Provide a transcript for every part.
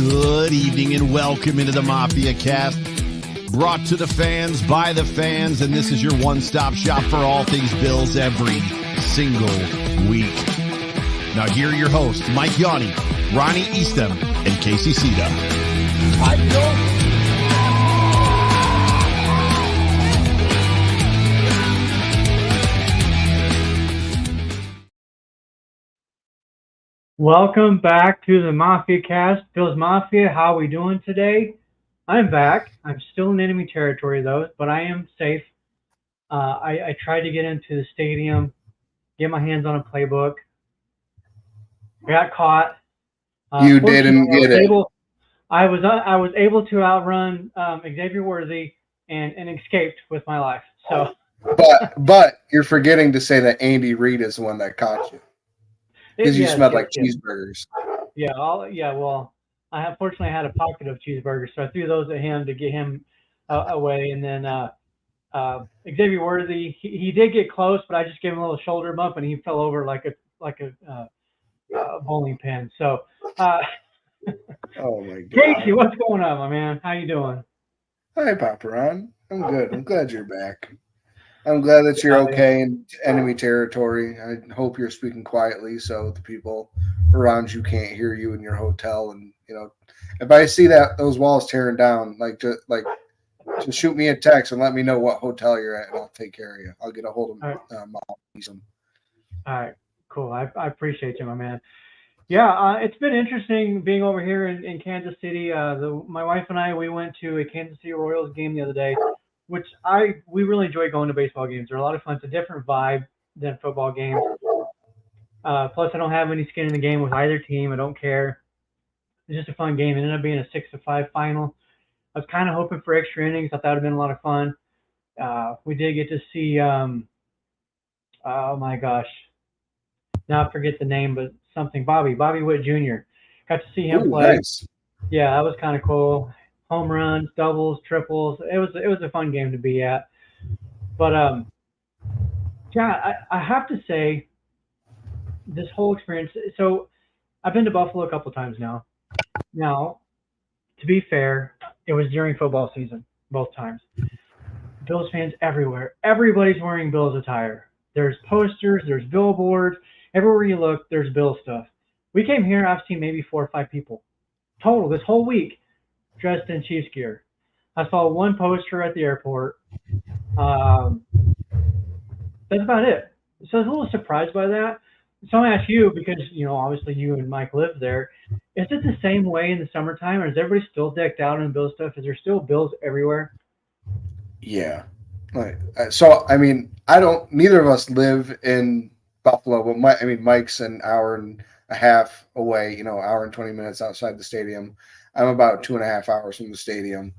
Good evening and welcome into the Mafia Cast, brought to the fans by the fans, and this is your one-stop shop for all things Bills every single week. Now here are your hosts, Mike Yanni, Ronnie Eastham, and Casey Ceda. Welcome back to the Mafia Cast. Bills Mafia, how are we doing today? I'm back. I'm still in enemy territory, though, but I am safe. I tried to get into the stadium, get my hands on a playbook. I got caught. You didn't get it. I was able to outrun Xavier Worthy and escaped with my life. So, but you're forgetting to say that Andy Reid is the one that caught you. Because you smelled like cheeseburgers. Yeah, well, fortunately I had a pocket of cheeseburgers, so I threw those at him to get him away. And then Xavier Worthy, he did get close, but I just gave him a little shoulder bump, and he fell over like a bowling pin. So, oh my God, Casey, what's going on, my man? How you doing? Hi, Papa Ron. I'm good. I'm glad you're back. I'm glad that you're okay in enemy territory. I hope you're speaking quietly so the people around you can't hear you in your hotel. And if I see those walls tearing down, just shoot me a text and let me know what hotel you're at, and I'll take care of you. I'll get a hold of Mom. All right, cool. I appreciate you, my man. Yeah, it's been interesting being over here in Kansas City. My wife and I, we went to a Kansas City Royals game the other day, which we really enjoy going to baseball games. They're a lot of fun. It's a different vibe than football games. Plus, I don't have any skin in the game with either team. I don't care. It's just a fun game. It ended up being a 6-5 final. I was kind of hoping for extra innings. I thought it would have been a lot of fun. We did get to see, oh my gosh, now I forget the name, but something, Bobby Witt Jr. Got to see him play. Nice. Yeah, that was kind of cool. Home runs, doubles, triples. It was a fun game to be at. But yeah, I have to say, this whole experience. So I've been to Buffalo a couple times now. Now, to be fair, it was during football season both times. Bills fans everywhere. Everybody's wearing Bills attire. There's posters. There's billboards. Everywhere you look, there's Bills stuff. We came here. I've seen maybe 4 or 5 people total this whole week dressed in Chiefs gear. I saw one poster at the airport. That's about it. So I was a little surprised by that. So I'm going to ask you, because, obviously you and Mike live there. Is it the same way in the summertime, or is everybody still decked out in Bills stuff? Is there still Bills everywhere? Yeah. Neither of us live in Buffalo, but Mike's an hour and a half away, hour and 20 minutes outside the stadium. I'm about 2.5 hours from the stadium.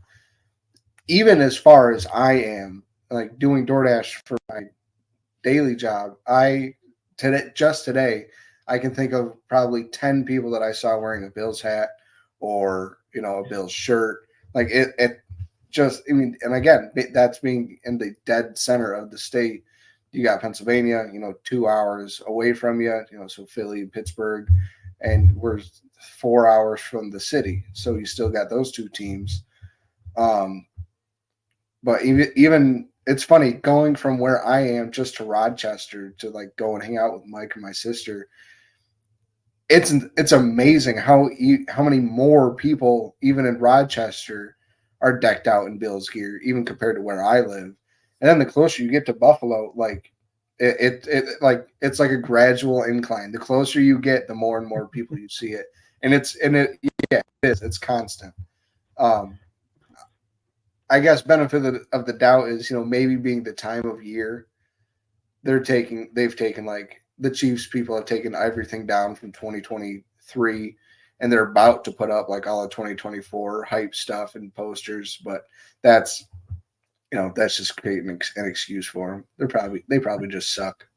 Even as far as I am, doing DoorDash for my daily job, just today, I can think of probably 10 people that I saw wearing a Bills hat or, a Bills shirt. And again, that's being in the dead center of the state. You got Pennsylvania, 2 hours away from you, so Philly, Pittsburgh, and we're 4 hours from the city. So you still got those two teams. But even it's funny going from where I am just to Rochester to go and hang out with Mike and my sister. It's amazing how many more people even in Rochester are decked out in Bills gear, even compared to where I live. And then the closer you get to Buffalo, it's like a gradual incline. The closer you get, the more and more people you see it, and it is. It's constant. I guess benefit of the doubt is maybe being the time of year they've taken the Chiefs people have taken everything down from 2023, and they're about to put up all of 2024 hype stuff and posters, but that's just creating an excuse for them. They probably just suck.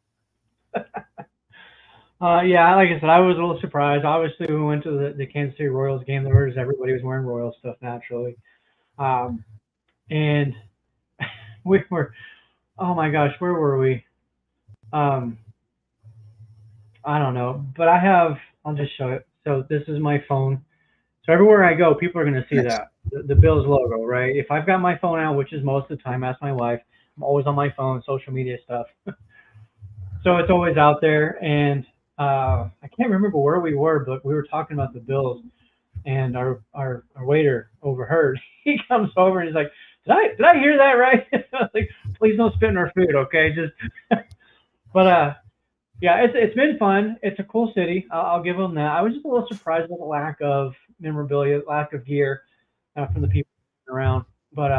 Yeah, like I said, I was a little surprised. Obviously, we went to the Kansas City Royals game. Everybody was wearing Royals stuff naturally. And we were, oh my gosh, where were we? I don't know, but I'll just show it. So this is my phone. So everywhere I go, people are going to see Nice. that the Bills logo, right? If I've got my phone out, which is most of the time, ask my wife. I'm always on my phone, social media stuff. So it's always out there. And I can't remember where we were, but we were talking about the Bills, and our waiter overheard. He comes over and he's like, "Did I hear that right?" I was like, "Please don't spit in our food, okay?" Just, but yeah, it's been fun. It's a cool city. I'll give them that. I was just a little surprised with the lack of memorabilia, lack of gear from the people around. But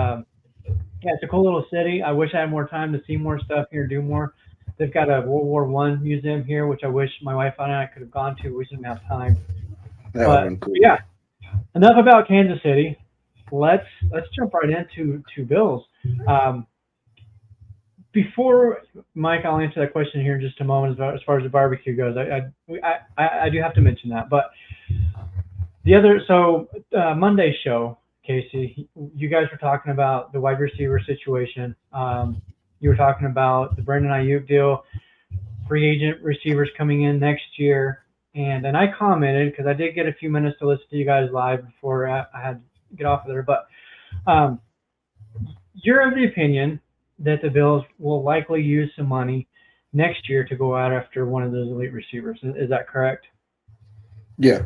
yeah, it's a cool little city. I wish I had more time to see more stuff here, do more. They've got a World War One museum here, which I wish my wife and I could have gone to. We just didn't have time. That would have But been cool. yeah, enough about Kansas City. Let's jump right into Bills. Um, Before Mike, I'll answer that question here in just a moment as far as the barbecue goes. I do have to mention that, but the other Monday's show, Casey, you guys were talking about the wide receiver situation. You were talking about the Brandon Ayuk deal, free agent receivers coming in next year, and I commented because I did get a few minutes to listen to you guys live before I had to get off of there, but you're of the opinion that the Bills will likely use some money next year to go out after one of those elite receivers. Is that correct? Yeah.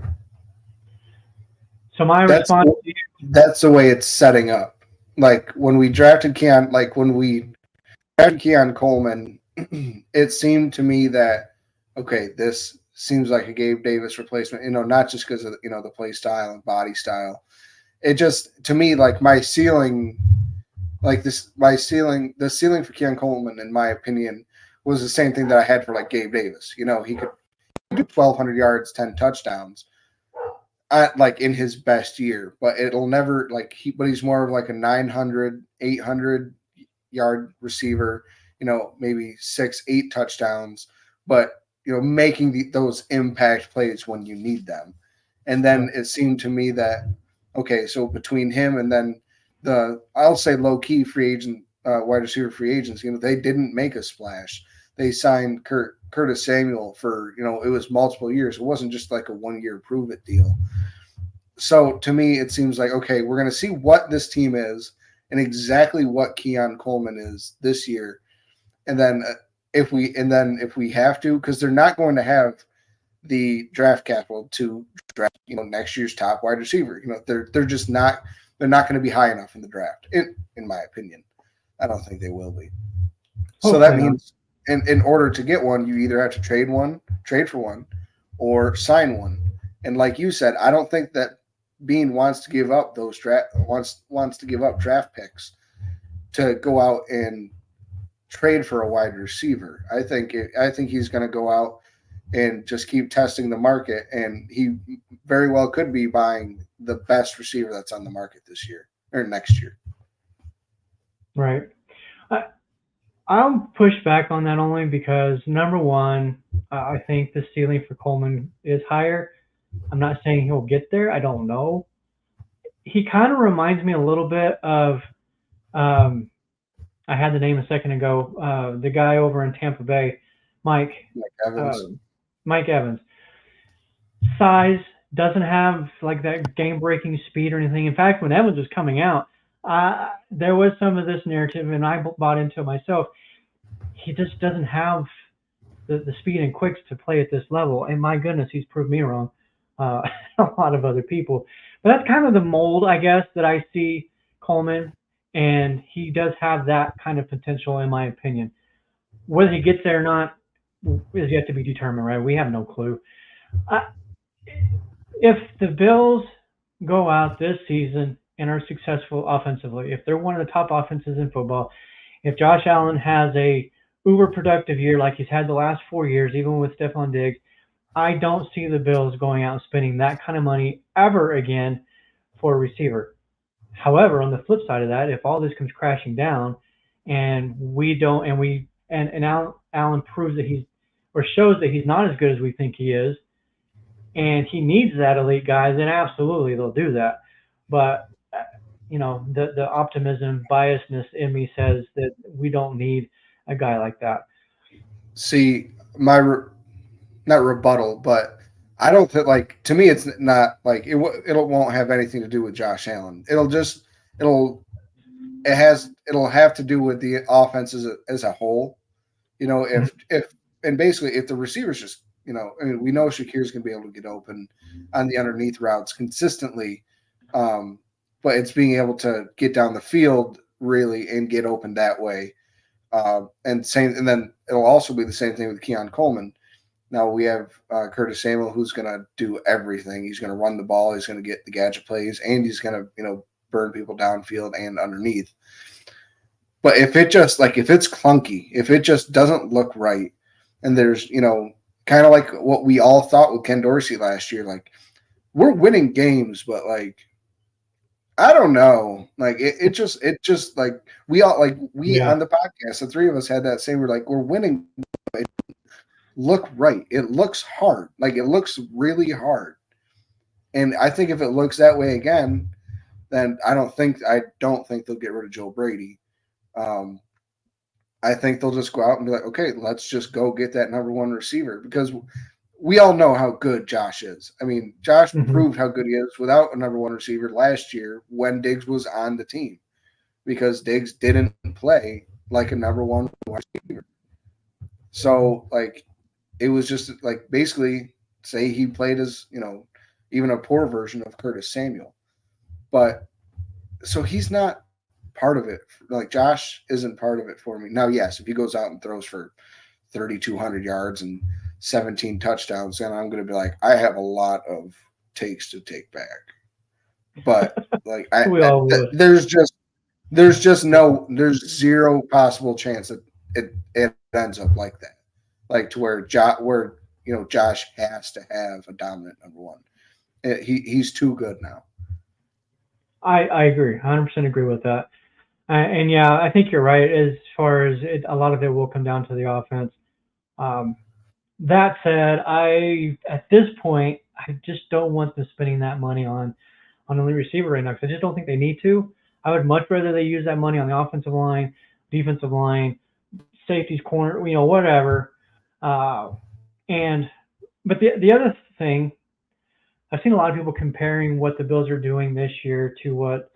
So my response to you, that's the way it's setting up. Like when we drafted Keon Coleman, it seemed to me that okay, this seems like a Gabe Davis replacement. Not just because of the play style and body style. It just to me like the ceiling for Keon Coleman, in my opinion, was the same thing that I had for like Gabe Davis. He could do 1,200 yards, 10 touchdowns. Like in his best year, but it'll never but he's more of like a 900, 800 yard receiver, maybe 6-8 touchdowns, but making those impact plays when you need them. And then it seemed to me that okay, so between him and then I'll say low key free agent wide receiver free agents, they didn't make a splash. They signed Curtis Samuel for, it was multiple years. It wasn't just like a 1 year prove it deal. So to me, it seems like, okay, we're going to see what this team is and exactly what Keon Coleman is this year. And then if we have to, because they're not going to have the draft capital to draft, next year's top wide receiver. They're just not, they're not going to be high enough in the draft, in my opinion. I don't think they will be. So that means in order to get one, you either have to trade for one, or sign one. And like you said, I don't think that Bean wants to give up those wants to give up draft picks to go out and trade for a wide receiver. I think he's going to go out and just keep testing the market, and he very well could be buying the best receiver that's on the market this year or next year. Right. I'll push back on that only because, number one, I think the ceiling for Coleman is higher. I'm not saying he'll get there. I don't know. He kind of reminds me a little bit of, I had the name a second ago, the guy over in Tampa Bay, Mike Evans. Mike Evans. Size, doesn't have like that game-breaking speed or anything. In fact, when Evans was coming out, there was some of this narrative, and I bought into it myself. He just doesn't have the speed and quicks to play at this level. And my goodness, he's proved me wrong. A lot of other people. But that's kind of the mold, I guess, that I see Coleman. And he does have that kind of potential, in my opinion. Whether he gets there or not is yet to be determined, right? We have no clue. If the Bills go out this season and are successful offensively, if they're one of the top offenses in football, if Josh Allen has a uber productive year like he's had the last 4 years, even with Stephon Diggs, I don't see the Bills going out and spending that kind of money ever again for a receiver. However, on the flip side of that, if all this comes crashing down and Allen proves that shows that he's not as good as we think he is, and he needs that elite guy, then absolutely they'll do that. But the optimism, biasness in me says that we don't need a guy like that. See, my not rebuttal, but I don't think like to me it's not like it won't have anything to do with Josh Allen. It'll have to do with the offense as a whole. You know, if and basically if the receivers just I mean we know Shakir's going to be able to get open on the underneath routes consistently, but it's being able to get down the field really and get open that way. And then it'll also be the same thing with Keon Coleman. Now we have Curtis Samuel, who's going to do everything. He's going to run the ball. He's going to get the gadget plays, and he's going to burn people downfield and underneath. But if it's clunky, if it just doesn't look right, and there's kind of like what we all thought with Ken Dorsey last year, like we're winning games, but like I don't know, like it just like we all on the podcast, the three of us had that same. We're like we're winning. Look right. It looks hard. Like it looks really hard. And I think if it looks that way again, then I don't think they'll get rid of Joe Brady. I think they'll just go out and be like, okay, let's just go get that number one receiver because we all know how good Josh is. I mean, Josh proved how good he is without a number one receiver last year when Diggs was on the team because Diggs didn't play like a number one receiver. So like, it was just like basically say he played as, even a poor version of Curtis Samuel. But so he's not part of it. Like Josh isn't part of it for me. Now, yes, if he goes out and throws for 3,200 yards and 17 touchdowns, then I'm going to be like, I have a lot of takes to take back. But like there's zero possible chance that it ends up like that. Like to where Josh has to have a dominant number one. He's too good now. I agree, 100% agree with that. And yeah, I think you're right. As far as a lot of it will come down to the offense. That said, at this point I just don't want them spending that money on an elite receiver right now because I just don't think they need to. I would much rather they use that money on the offensive line, defensive line, safeties, corner, whatever. But the other thing, I've seen a lot of people comparing what the Bills are doing this year to what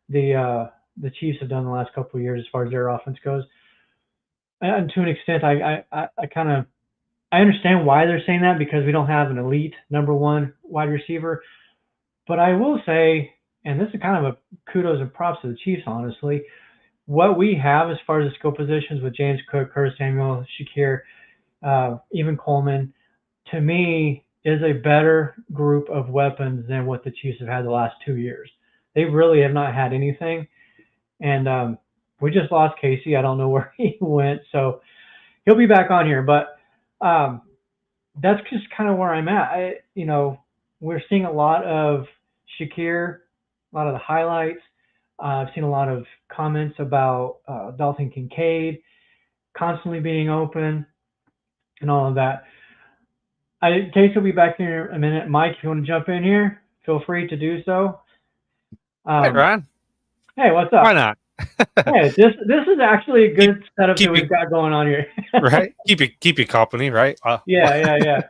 the Chiefs have done the last couple of years as far as their offense goes. And to an extent, I understand why they're saying that because we don't have an elite number one wide receiver. But I will say, and this is kind of a kudos and props to the Chiefs, honestly, what we have as far as the skill positions with James Cook, Curtis Samuel, Shakir, even Coleman, to me, is a better group of weapons than what the Chiefs have had the last 2 years. They really have not had anything. And we just lost Casey. I don't know where he went. So he'll be back on here. But that's just kind of where I'm at. We're seeing a lot of Shakir, a lot of the highlights. I've seen a lot of comments about Dalton Kincaid constantly being open and all of that. Casey will be back here in a minute. Mike, if you want to jump in here, feel free to do so. Hey, Ron. Hey, what's up? Why not? Hey, this is actually a good setup that we've got going on here. Right? Keep you company, right? Yeah.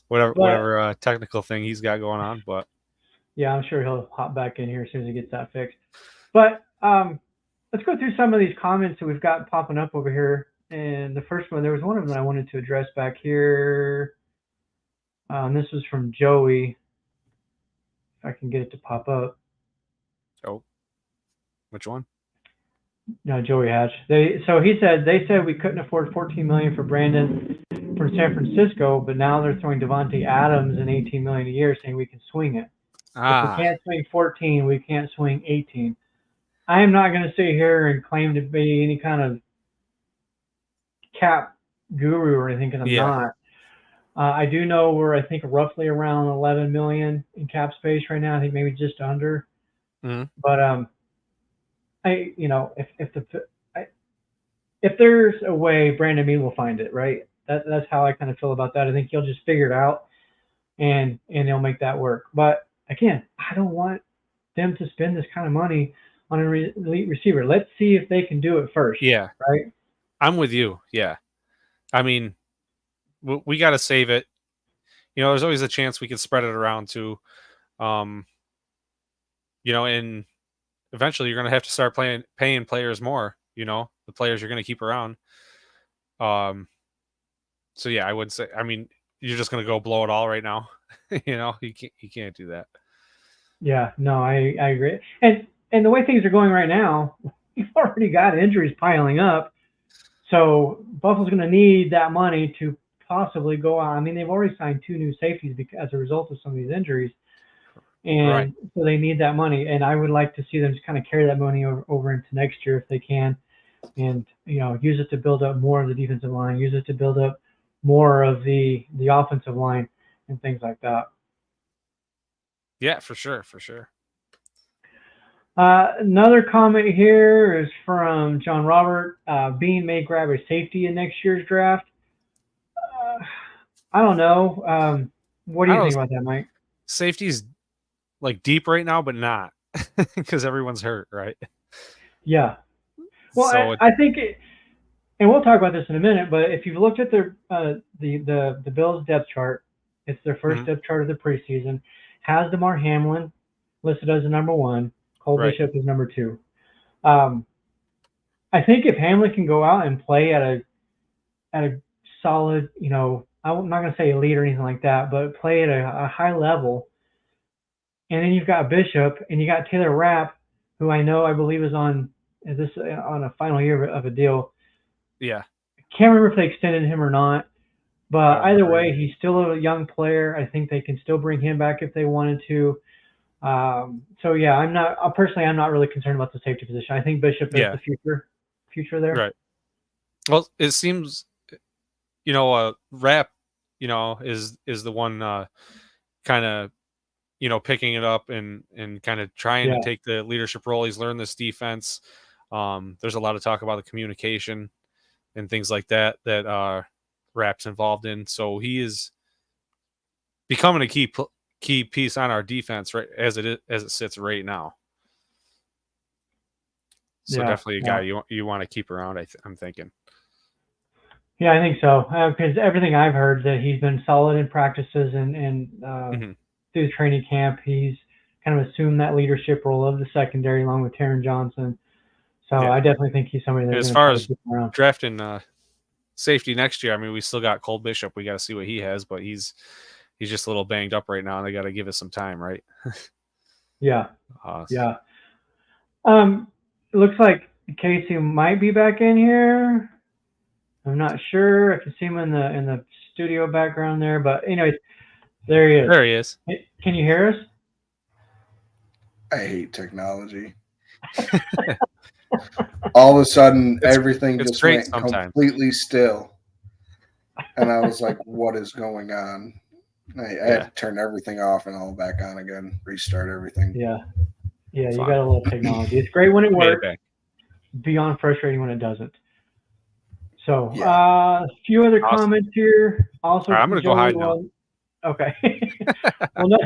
Whatever technical thing he's got going on, but yeah, I'm sure he'll hop back in here as soon as he gets that fixed. But let's go through some of these comments that we've got popping up over here. And the first one, there was one of them that I wanted to address back here. And this was from Joey. If I can get it to pop up. Oh, which one? No, Joey Hatch. They said we couldn't afford $14 million for Brandon from San Francisco, but now they're throwing Devontae Adams and $18 million a year, saying we can swing it. If we can't swing 14, we can't swing 18. I am not going to sit here and claim to be any kind of cap guru or anything because I'm not. I do know we're, I think, roughly around 11 million in cap space right now. I think maybe just under. Mm-hmm. But if there's a way, Brandon Beane will find it, right? That's how I kind of feel about that. I think he'll just figure it out, and he'll make that work. But again, I don't want them to spend this kind of money on an elite receiver. Let's see if they can do it first. Yeah. Right. I'm with you. Yeah. I mean, we got to save it. there's always a chance we could spread it around to, and eventually you're going to have to start paying players more, the players you're going to keep around. So yeah, I would say, you're just going to go blow it all right now. You can't do that. Yeah, no, I agree. And the way things are going right now, we've already got injuries piling up. So Buffalo's going to need that money to possibly go on. They've already signed 2 new safeties as a result of some of these injuries. And so they need that money. And I would like to see them just kind of carry that money over into next year if they can. And, use it to build up more of the defensive line, use it to build up more of the offensive line and things like that. Yeah, for sure. For sure. Another comment here is from John Robert. Bean may grab a safety in next year's draft. I don't know. What do you think about that, Mike? Safety's like deep right now, but not because everyone's hurt, right? Yeah. Well, so I think, and we'll talk about this in a minute, but if you've looked at the Bills depth chart, it's their first depth chart of the preseason. Has DeMar Hamlin listed as the number 1. Cole Bishop is number 2. I think if Hamlin can go out and play at a solid, I'm not going to say elite or anything like that, but play at a high level, and then you've got Bishop and you got Taylor Rapp, who I believe is on a final year of a deal. Yeah. Can't remember if they extended him or not, but either way, he's still a young player. I think they can still bring him back if they wanted to. So yeah, I'm not really concerned about the safety position. I think Bishop is the future there. Right. Well, it seems, Rapp, is the one kind of, picking it up and kind of trying to take the leadership role. He's learned this defense. There's a lot of talk about the communication and things like that Rapp's involved in. So he is becoming a key piece on our defense, right, as it sits right now. So definitely a guy you want to keep around. I'm thinking. Yeah, I think so. Because everything I've heard that he's been solid in practices and through training camp, he's kind of assumed that leadership role of the secondary along with Taron Johnson. So I definitely think he's somebody that's as far as drafting safety next year. We still got Cole Bishop. We got to see what he has, but he's just a little banged up right now, and they got to give it some time, right? Yeah. It looks like Casey might be back in here. I'm not sure. I can see him in the studio background there, but anyways, there he is. There he is. Can you hear us? I hate technology. All of a sudden, everything just went completely still. And I was like, what is going on? I had to turn everything off and all back on again, restart everything. Yeah, you got a little technology. It's great when it works, beyond frustrating when it doesn't. So, a few other comments here. Also, I'm going to go hide now. Okay. Well,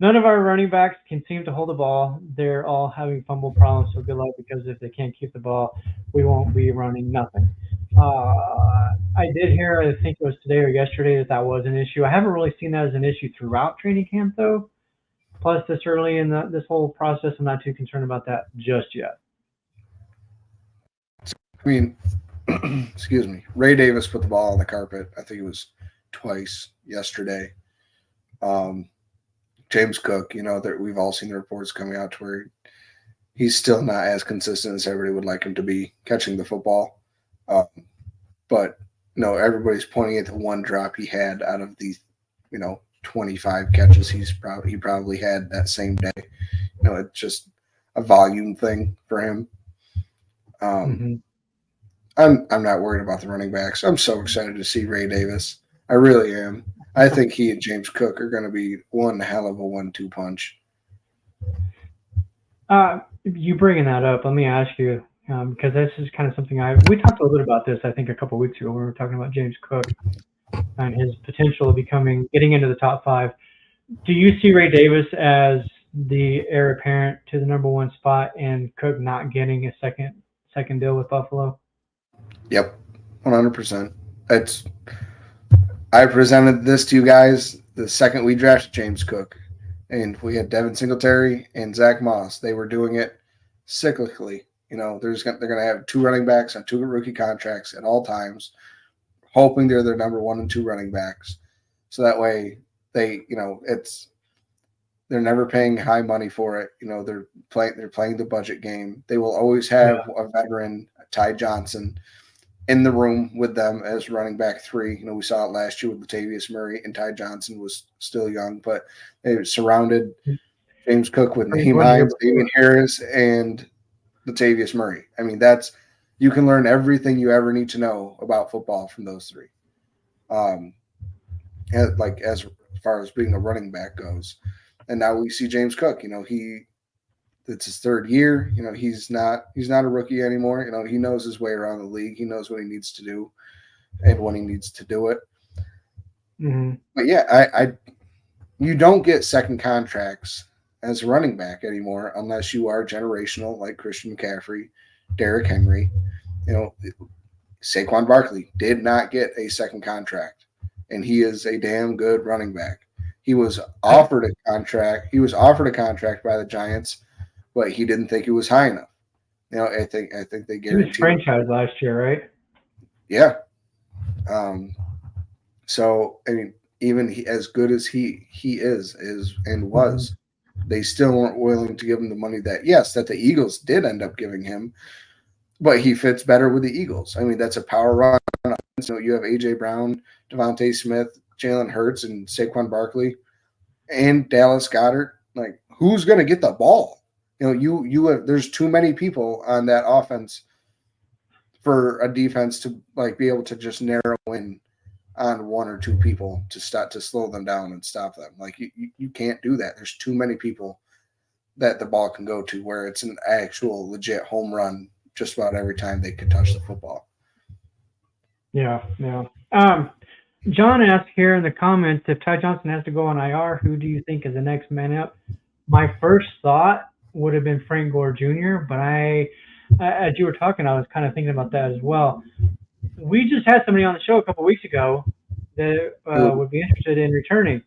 none of our running backs can seem to hold the ball. They're all having fumble problems, so good luck, because if they can't keep the ball, we won't be running nothing. I did hear, I think it was today or yesterday, that was an issue. I haven't really seen that as an issue throughout training camp, though. Plus, this early in this whole process, I'm not too concerned about that just yet. Excuse me. Ray Davis put the ball on the carpet. I think it was twice yesterday. James Cook, that we've all seen the reports coming out to where he's still not as consistent as everybody would like him to be catching the football. But everybody's pointing at the one drop he had out of the 25 catches he probably had that same day. It's just a volume thing for him. I'm not worried about the running backs. I'm so excited to see Ray Davis. I really am. I think he and James Cook are going to be one hell of a 1-2 punch. You bringing that up, let me ask you, because this is kind of something we talked a little bit about this, I think, a couple of weeks ago when we were talking about James Cook and his potential of getting into the top 5. Do you see Ray Davis as the heir apparent to the number 1 spot and Cook not getting a second deal with Buffalo? Yep, 100%. I presented this to you guys the second we drafted James Cook, and we had Devin Singletary and Zach Moss. They were doing it cyclically. You know, they're going to have 2 running backs on 2 rookie contracts at all times, hoping they're their number 1 and 2 running backs. So that way they're never paying high money for it. You know, they're playing the budget game. They will always have a veteran, Ty Johnson, in the room with them as running back 3. You know, we saw it last year with Latavius Murray, and Ty Johnson was still young, but they surrounded James Cook with Naheem Hines, Damian Harris, and Latavius Murray. I mean, you can learn everything you ever need to know about football from those 3. As far as being a running back goes. And now we see James Cook. You know, it's his 3rd year. You know, he's not a rookie anymore. You know, he knows his way around the league. He knows what he needs to do and when he needs to do it. Mm-hmm. But yeah, you don't get second contracts as a running back anymore unless you are generational, like Christian McCaffrey, Derrick Henry. You know, Saquon Barkley did not get a second contract, and he is a damn good running back. He was offered a contract. He was offered a contract by the Giants, but he didn't think it was high enough. You know, I think they guaranteed. He was franchised last year, right? Yeah. So I mean, even as good as he is and was, they still weren't willing to give him the money that the Eagles did end up giving him, but he fits better with the Eagles. I mean, that's a power run. So you have A.J. Brown, Devontae Smith, Jalen Hurts, and Saquon Barkley, and Dallas Goedert. Like, who's going to get the ball? You know, there's too many people on that offense for a defense to be able to just narrow in on 1 or 2 people to slow them down and stop them. Like, you can't do that. There's too many people that the ball can go to where it's an actual legit home run just about every time they could touch the football. Yeah. John asked here in the comments, if Ty Johnson has to go on IR, who do you think is the next man up? My first thought would have been Frank Gore Jr., but as you were talking, I was kind of thinking about that as well. We just had somebody on the show a couple weeks ago that would be interested in returning.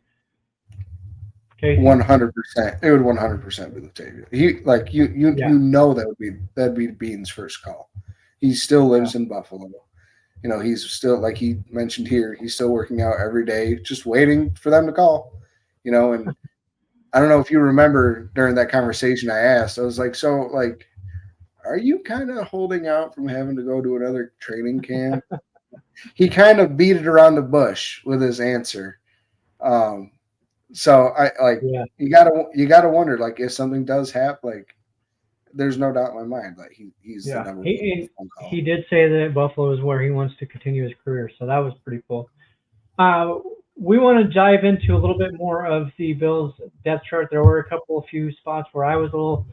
Okay, 100%. It would 100% be Latavia. You know that'd be Bean's first call. He still lives in Buffalo. You know, he's still, like he mentioned here, he's still working out every day, just waiting for them to call. You know, and I don't know if you remember during that conversation I asked, I was like, so, like, are you kind of holding out from having to go to another training camp? He kind of beat it around the bush with his answer. So you gotta wonder, like, if something does happen, like, there's no doubt in my mind, like he's the number 1 phone call. He did say that Buffalo is where he wants to continue his career, so that was pretty cool. We want to dive into a little bit more of the Bills depth chart. There were a few spots where I was a little,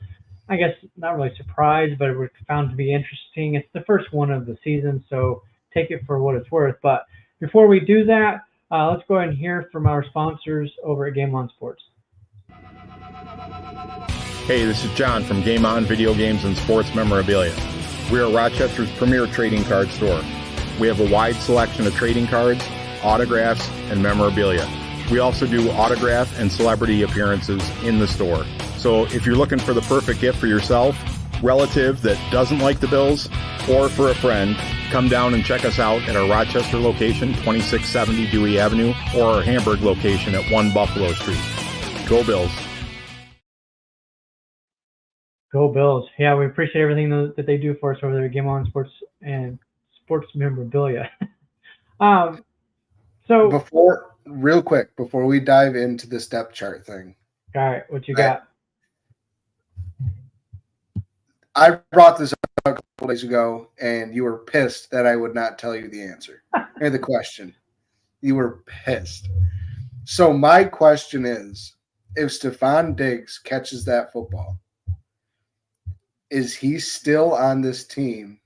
I guess, not really surprised, but it was found to be interesting. It's the first one of the season, so take it for what it's worth. But before we do that, let's go ahead and hear from our sponsors over at Game On Sports. Hey, this is John from Game On Video Games and Sports Memorabilia. We are Rochester's premier trading card store. We have a wide selection of trading cards, autographs, and memorabilia. We also do autograph and celebrity appearances in the store. So if you're looking for the perfect gift for yourself, relative that doesn't like the Bills, or for a friend, come down and check us out at our Rochester location, 2670 Dewey Avenue, or our Hamburg location at 1 Buffalo Street. Go Bills. Go Bills. Yeah, we appreciate everything that they do for us over there at Game On Sports and Sports Memorabilia. So real quick, before we dive into this depth chart thing. All right, what you got? I brought this up a couple days ago, and you were pissed that I would not tell you the answer or the question. You were pissed. So my question is, if Stephon Diggs catches that football, is he still on this team,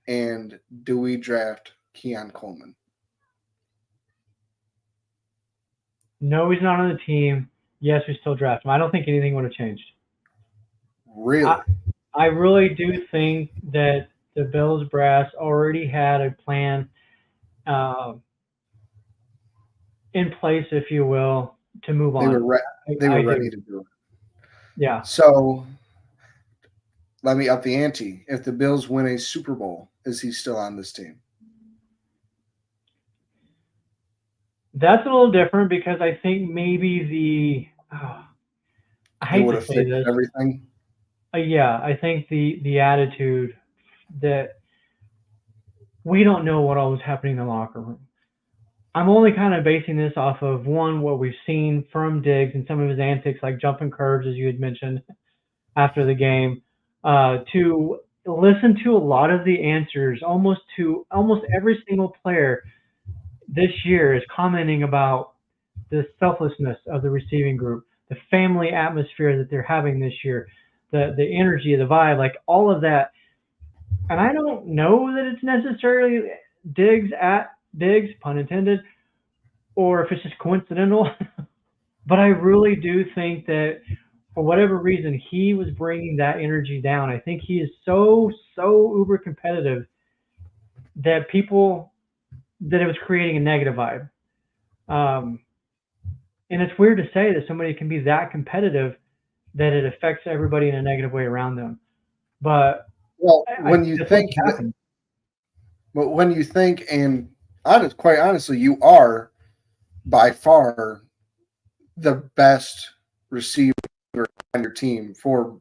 and do we draft Keon Coleman? No, he's not on the team. Yes, we still draft him. I don't think anything would have changed. Really? I really do think that the Bills brass already had a plan in place, if you will, to move on. They were I ready do. to do it. Yeah. So let me up the ante. If the Bills win a Super Bowl, is he still on this team? That's a little different because I think maybe I hate would to have say fixed this. everything. Yeah, I think the attitude that we don't know what all was happening in the locker room. I'm only kind of basing this off of one, what we've seen from Diggs and some of his antics, like jumping curves, as you had mentioned after the game, to listen to a lot of the answers, almost every single player this year is commenting about the selflessness of the receiving group, the family atmosphere that they're having this year, the energy, the vibe, like all of that. And I don't know that it's necessarily Diggs, pun intended, or if it's just coincidental. But I really do think that for whatever reason he was bringing that energy down. I think he is so uber competitive that it was creating a negative vibe. Um, and it's weird to say that somebody can be that competitive that it affects everybody in a negative way around them. But Well, I think that's what happened. but when you think, and quite honestly, you are by far the best receiver on your team for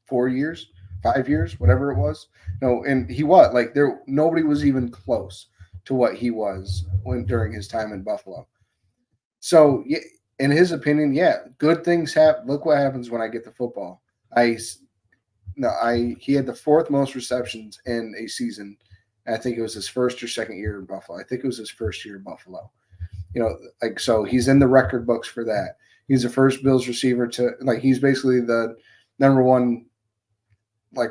4 years, 5 years, whatever it was. No, and he was like nobody was even close to what he was during his time in Buffalo. So, in his opinion, good things happen. Look what happens when I get the football. He had the fourth most receptions in a season. I think it was his first or second year in Buffalo. I think it was his first year in Buffalo. So he's in the record books for that. He's the first Bills receiver to he's basically the number one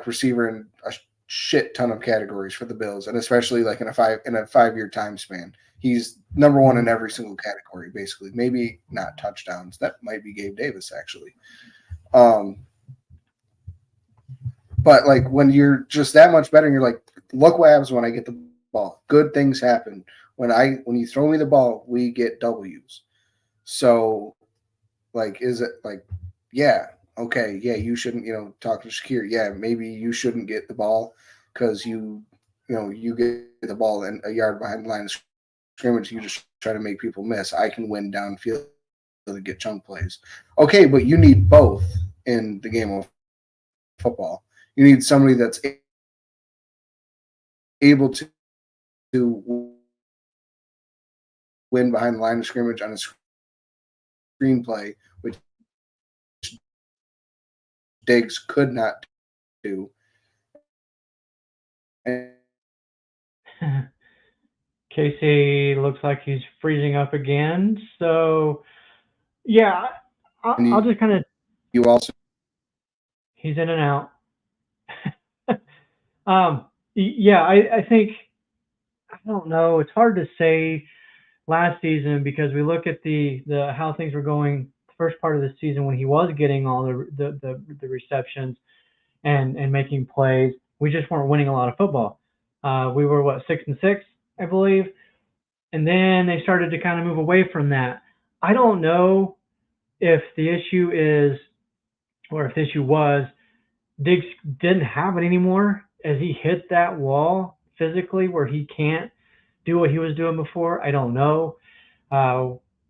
receiver in a shit ton of categories for the Bills, and especially in a 5-year time span. He's number one in every single category, basically. Maybe not touchdowns. That might be Gabe Davis, actually. But when you're just that much better, and you're like, look what happens when I get the ball. Good things happen. When you throw me the ball, we get W's. So, is it yeah, okay, yeah, you shouldn't, talk to Shakir. Yeah, maybe you shouldn't get the ball because you get the ball and a yard behind the line of scrimmage. You just try to make people miss. I can win downfield and get chunk plays. Okay, but you need both in the game of football. You need somebody that's able to win behind the line of scrimmage on a screenplay, which Diggs could not do. Casey looks like he's freezing up again. So, yeah, I'll just kind of. You also. He's in and out. Yeah, I think, I don't know. It's hard to say last season because we look at the how things were going the first part of the season when he was getting all the receptions and making plays. We just weren't winning a lot of football. We were 6-6, I believe, and then they started to kind of move away from that. I don't know if the issue is, or if the issue was, Diggs didn't have it anymore as he hit that wall physically where he can't do what he was doing before. I don't know.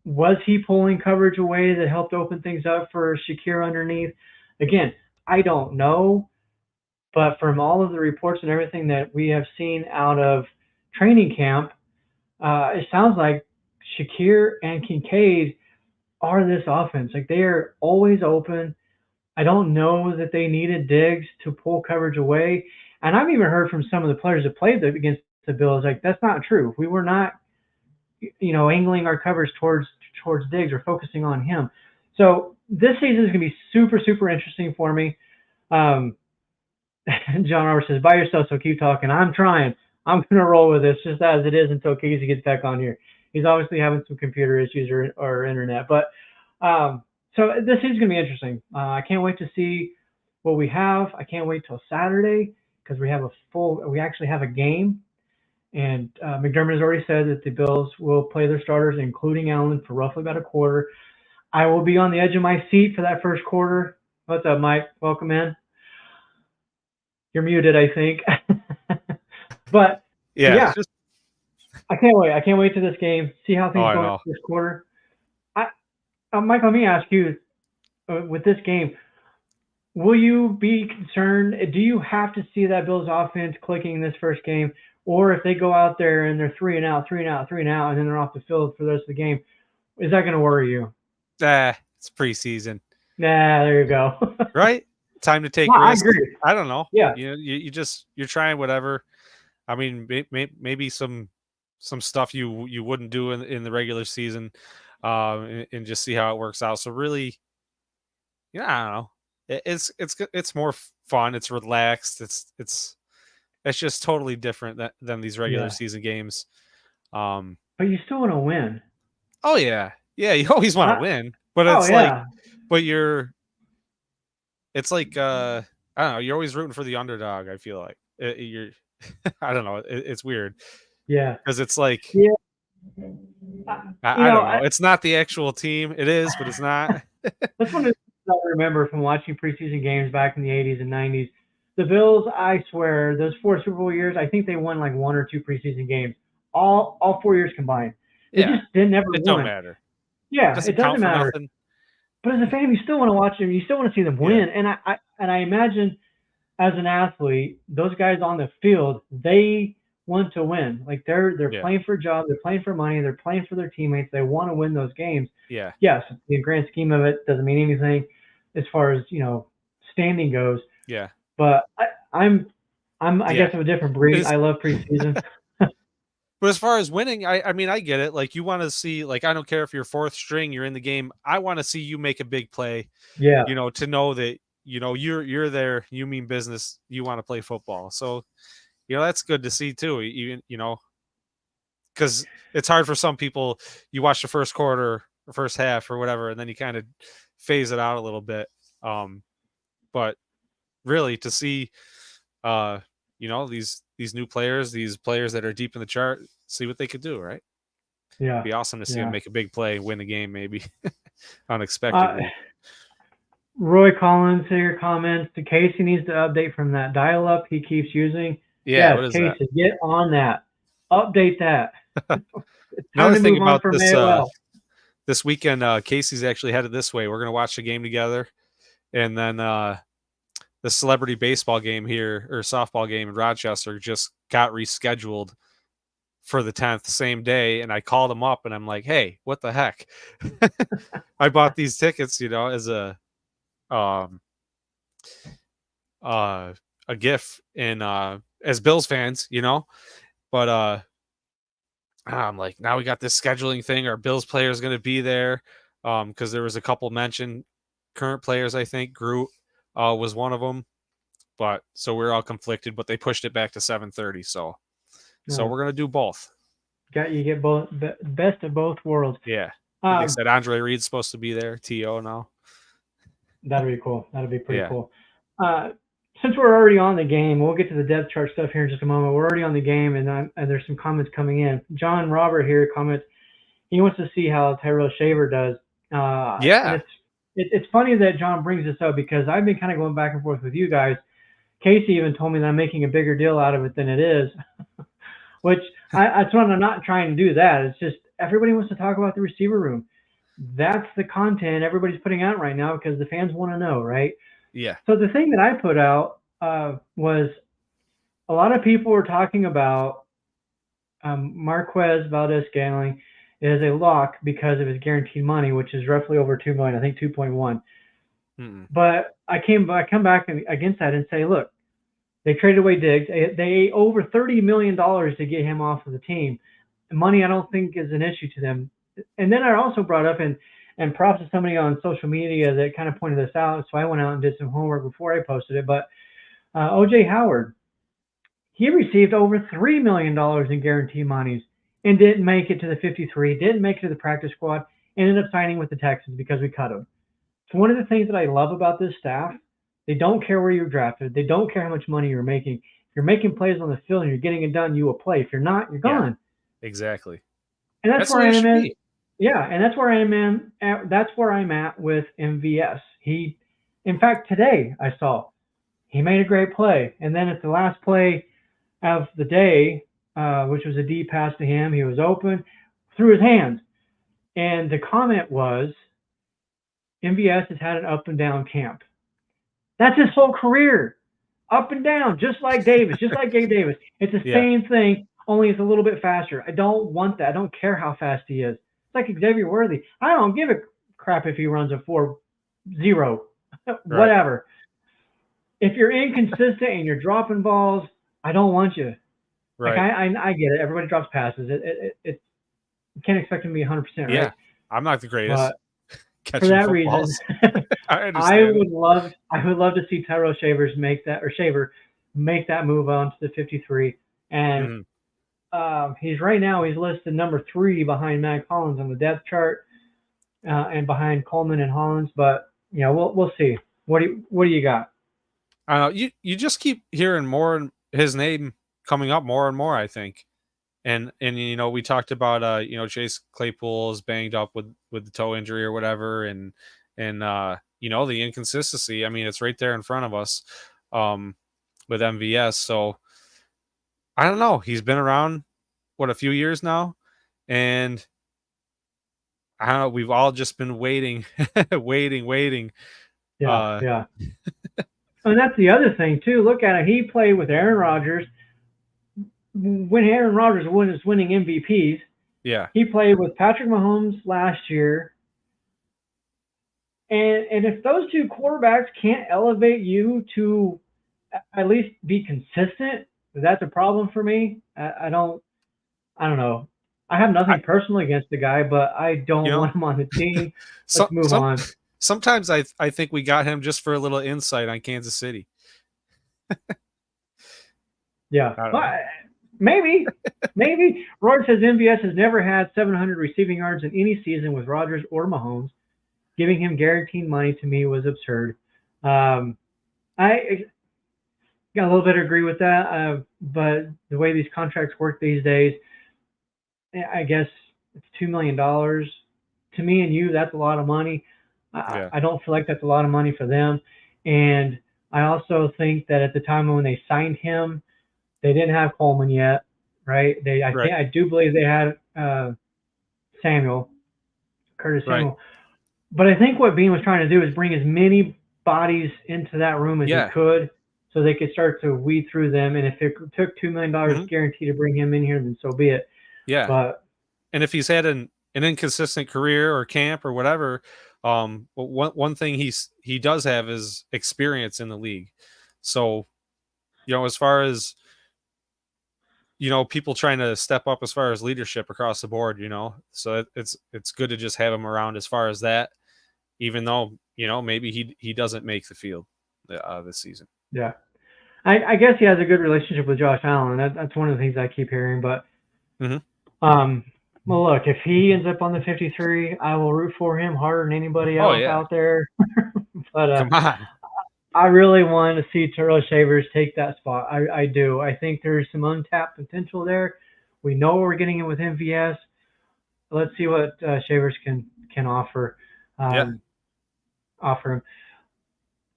Was he pulling coverage away that helped open things up for Shakir underneath? Again, I don't know. But from all of the reports and everything that we have seen out of training camp, it sounds like Shakir and Kincaid are this offense. They are always open. I don't know that they needed Diggs to pull coverage away. And I've even heard from some of the players that played against the Bills, that's not true. We were not, angling our coverage towards Diggs or focusing on him. So this season is going to be super, super interesting for me. John Roberts says, by yourself, so keep talking. I'm trying. I'm going to roll with this just as it is until Casey gets back on here. He's obviously having some computer issues or internet. But so this is going to be interesting. I can't wait to see what we have. I can't wait till Saturday because we actually have a game. And McDermott has already said that the Bills will play their starters, including Allen, for roughly about a quarter. I will be on the edge of my seat for that first quarter. What's up, Mike? Welcome in. You're muted, I think. But yeah, I can't wait. I can't wait to this game. See how things go in this quarter. Mike, let me ask you, with this game, will you be concerned? Do you have to see that Bills offense clicking this first game, or if they go out there and they're 3 and out, and then they're off the field for the rest of the game, is that going to worry you? It's preseason. Nah, there you go. Right? Time to take risks. I agree. I don't know. Yeah. You're trying whatever. I mean, maybe some stuff you wouldn't do in the regular season, and just see how it works out. So really, I don't know. It's more fun. It's relaxed. It's just totally different than these regular season games. But you still want to win. Oh yeah. You always want to win, but it's like I don't know. You're always rooting for the underdog. I feel like you're. I don't know. It's weird. Yeah, because it's like I don't know. It's not the actual team. It is, but it's not. That's one of the things I remember from watching preseason games back in the 80s and 90s. The Bills, I swear, those 4 Super Bowl years, I think they won like 1 or 2 preseason games, all 4 years combined. They just didn't ever win. It don't matter. Yeah, it doesn't matter. But as a fan, you still want to watch them. You still want to see them win. And I imagine, as an athlete, those guys on the field, they want to win. Like they're playing for a job, they're playing for money, they're playing for their teammates. They want to win those games. Yeah. Yes, the grand scheme of it doesn't mean anything as far as standing goes. Yeah. But I guess I'm a different breed. I love preseason. But as far as winning, I mean, I get it. Like you want to see, like I don't care if you're 4th string, you're in the game. I want to see you make a big play. Yeah. To know that you're there. You mean business. You want to play football. So, that's good to see too. Even because it's hard for some people. You watch the first quarter, or first half, or whatever, and then you kind of phase it out a little bit. But really, to see, these new players, these players that are deep in the chart, see what they could do, right? Yeah. It'd be awesome to see them make a big play, win the game, maybe unexpectedly. Roy Collins here comments, Casey needs to update from that dial-up he keeps using. Yeah, what is Casey, that? get on that. Update that. Another thing about this weekend, Casey's actually headed this way. We're going to watch the game together, and then the celebrity baseball game here, or softball game in Rochester, just got rescheduled for the 10th, same day. And I called him up and I'm like, hey, what the heck? I bought these tickets, as a gift and as Bills fans, but I'm like, now we got this scheduling thing. Our Bills player is going to be there because there was a couple mentioned current players. I think Groot was one of them, but so we're all conflicted, but they pushed it back to 7:30. So we're going to do both. You get both, best of both worlds. Yeah. They said Andre Reed's supposed to be there. TO now. That'd be cool. That'd be pretty cool. Since we're already on the game, we'll get to the depth chart stuff here in just a moment. We're already on the game, and there's some comments coming in. John Robert here comments, he wants to see how Tyrell Shaver does. It's funny that John brings this up because I've been kind of going back and forth with you guys. Casey even told me that I'm making a bigger deal out of it than it is, which that's what I'm not trying to do that. It's just everybody wants to talk about the receiver room. That's the content everybody's putting out right now because the fans want to know, right? Yeah. So the thing that I put out was a lot of people were talking about Marquez Valdez-Scantling is a lock because of his guaranteed money, which is roughly over $2 million, I think 2.1. But I come back against that and say, look, they traded away Diggs. They over $30 million to get him off of the team. Money I don't think is an issue to them. And then I also brought up and props to somebody on social media that kind of pointed this out. So I went out and did some homework before I posted it. But O.J. Howard, he received over $3 million in guarantee monies and didn't make it to the 53, didn't make it to the practice squad, ended up signing with the Texans because we cut him. So one of the things that I love about this staff, they don't care where you're drafted. They don't care how much money you're making. you're making plays on the field and you're getting it done, you will play. If you're not, you're gone. Exactly. And that's where the way I it am should at. be. Yeah, and that's where I am at. That's where I'm at with MVS. In fact, today I saw he made a great play, and then at the last play of the day, which was a deep pass to him, he was open, threw his hands, and the comment was, MVS has had an up and down camp. That's his whole career, up and down, just like Davis, just like Gabe Davis. It's the same thing, only it's a little bit faster. I don't want that. I don't care how fast he is. It's like Xavier Worthy. I don't give a crap if he runs a 4.0, whatever. If you're inconsistent and you're dropping balls, I don't want you. Right. Like I get it. Everybody drops passes. You can't expect him to be 100%, right? Yeah, I'm not the greatest. But for that reason, I would love to see Tyrell Shaver make that move on to the 53. And he's listed number 3 behind Mac Hollins on the depth chart, and behind Coleman and Hollins. But we'll see. What do you got? I don't know. You just keep hearing more his name coming up more and more, I think. And we talked about Chase Claypool is banged up with the toe injury or whatever, and the inconsistency. I mean, it's right there in front of us with MVS. So I don't know. He's been around a few years now, and I don't know. We've all just been waiting, waiting. Yeah. And that's the other thing too. Look at it. He played with Aaron Rodgers when Aaron Rodgers was winning MVPs. Yeah. He played with Patrick Mahomes last year. And if those two quarterbacks can't elevate you to at least be consistent, that's a problem for me. I don't know. I have nothing personal against the guy, but I don't want him on the team. Let's move on. Sometimes I think we got him just for a little insight on Kansas City. Yeah. Maybe. Roy says MVS has never had 700 receiving yards in any season with Rodgers or Mahomes. Giving him guaranteed money to me was absurd. I got a little bit of agree with that, but the way these contracts work these days, I guess it's $2 million. To me and you, that's a lot of money. I don't feel like that's a lot of money for them. And I also think that at the time when they signed him, they didn't have Coleman yet, right? I do believe they had Curtis Samuel. Right. But I think what Bean was trying to do is bring as many bodies into that room as he could so they could start to weed through them. And if it took $2 million guaranteed to bring him in here, then so be it. Yeah. And if he's had an inconsistent career or camp or whatever, one thing he does have is experience in the league. So, as far as people trying to step up as far as leadership across the board, so it's good to just have him around as far as that, even though maybe he doesn't make the field this season. Yeah, I guess he has a good relationship with Josh Allen. That's one of the things I keep hearing. But well, look, if he ends up on the 53, I will root for him harder than anybody else out there. But come on. I really want to see Tyrell Shavers take that spot. I do. I think there's some untapped potential there. We know we're getting in with MVS. Let's see what Shavers can offer. Offer him.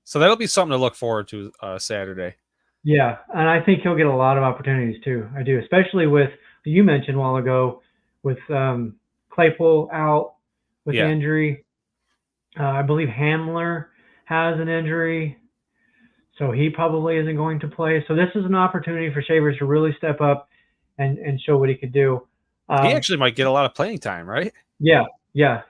So that'll be something to look forward to Saturday. Yeah, and I think he'll get a lot of opportunities too. I do, especially with you mentioned a while ago with Claypool out with injury. I believe Hamler has an injury, so he probably isn't going to play. So this is an opportunity for Shavers to really step up and show what he could do. He actually might get a lot of playing time, right? Yeah,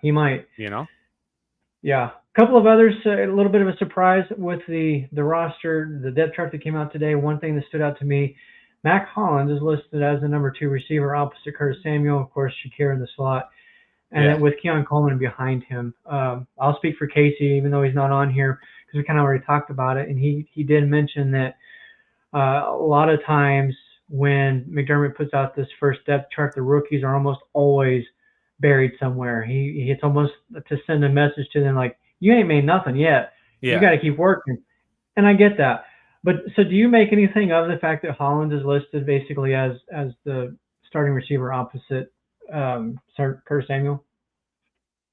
he might. Yeah. A couple of others, a little bit of a surprise with the roster, the depth chart that came out today. One thing that stood out to me, Mac Hollins is listed as the number 2 receiver opposite Curtis Samuel, of course, Shakir in the slot, and then with Keon Coleman behind him. I'll speak for Casey, even though he's not on here, because we kind of already talked about it, and he did mention that a lot of times when McDermott puts out this first depth chart, the rookies are almost always buried somewhere. It's almost to send a message to them like, you ain't made nothing yet. You got to keep working. And I get that. But so, do you make anything of the fact that Holland is listed basically as the starting receiver opposite Curtis Samuel?